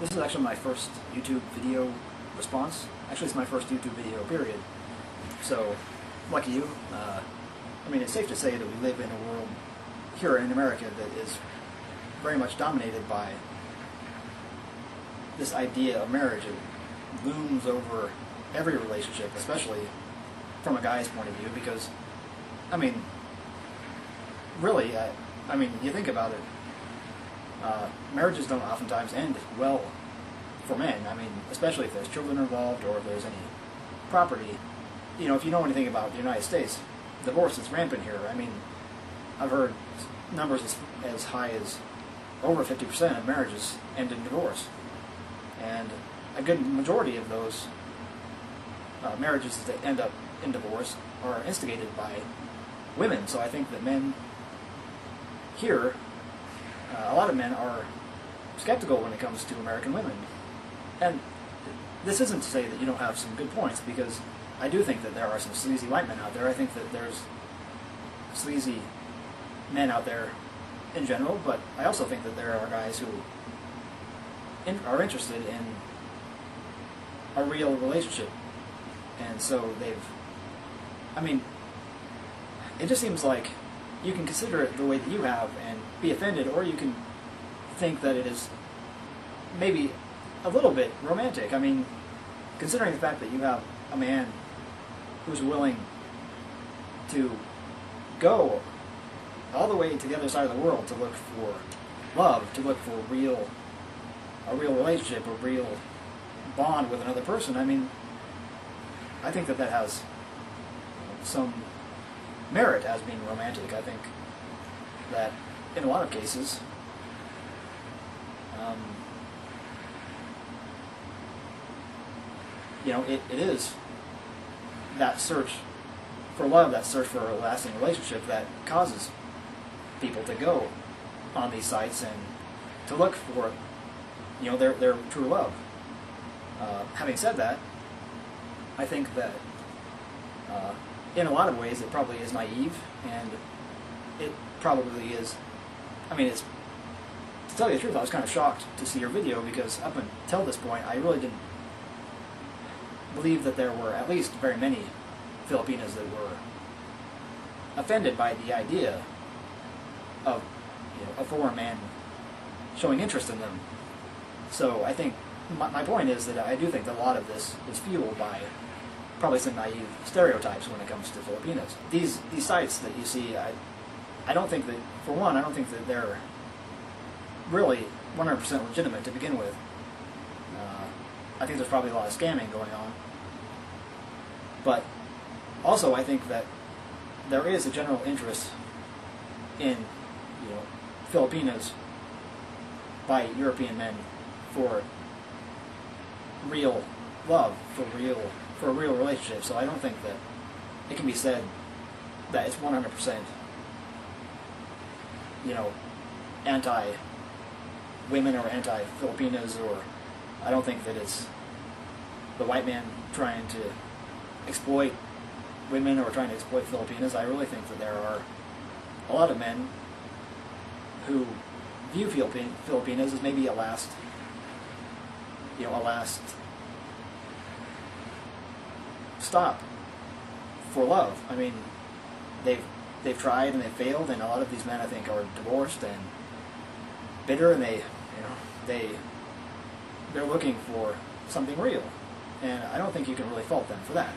This is actually my first YouTube video response. Actually, it's my first YouTube video, period. So, lucky you. I mean, it's safe to say that we live in a world here in America that is very much dominated by this idea of marriage. It looms over every relationship, especially from a guy's point of view, because, I mean, really, I mean, you think about it, marriages don't oftentimes end well for men. I mean, especially if there's children involved or if there's any property. You know, if you know anything about the United States, divorce is rampant here. I mean, I've heard numbers as high as over 50% of marriages end in divorce. And a good majority of those marriages that end up in divorce are instigated by women. So I think that men here, a lot of men are skeptical when it comes to American women. And this isn't to say that you don't have some good points, because I do think that there are some sleazy white men out there. I think that there's sleazy men out there in general, but I also think that there are guys who are interested in a real relationship. And so I mean, it just seems like you can consider it the way that you have and be offended, or you can think that it is maybe a little bit romantic. I mean, considering the fact that you have a man who's willing to go all the way to the other side of the world to look for love, to look for a real relationship, a real bond with another person. I mean, I think that has some merit as being romantic. I think that in a lot of cases, you know, it is that search for love, that search for a lasting relationship that causes people to go on these sites and to look for, you know, their true love. Having said that, I think that in a lot of ways it probably is naive, and it probably is, I mean, it's, to tell you the truth, I was kind of shocked to see your video, because up until this point I really didn't believe that there were at least very many Filipinas that were offended by the idea of, you know, a foreign man showing interest in them. So I think my point is that I do think that a lot of this is fueled by probably some naive stereotypes when it comes to Filipinas. These sites that you see, I don't think that, for one, I don't think that they're really 100% legitimate to begin with. I think there's probably a lot of scamming going on. But also I think that there is a general interest in, you know, Filipinas by European men for real love, for a real relationship. So I don't think that it can be said that it's 100%, you know, anti-women or anti-Filipinas, or I don't think that it's the white man trying to exploit women or trying to exploit Filipinas. I really think that there are a lot of men who view Filipinas as maybe a last stop for love. I mean, they've tried and they've failed, and a lot of these men, I think, are divorced and bitter, and they're looking for something real, and I don't think you can really fault them for that.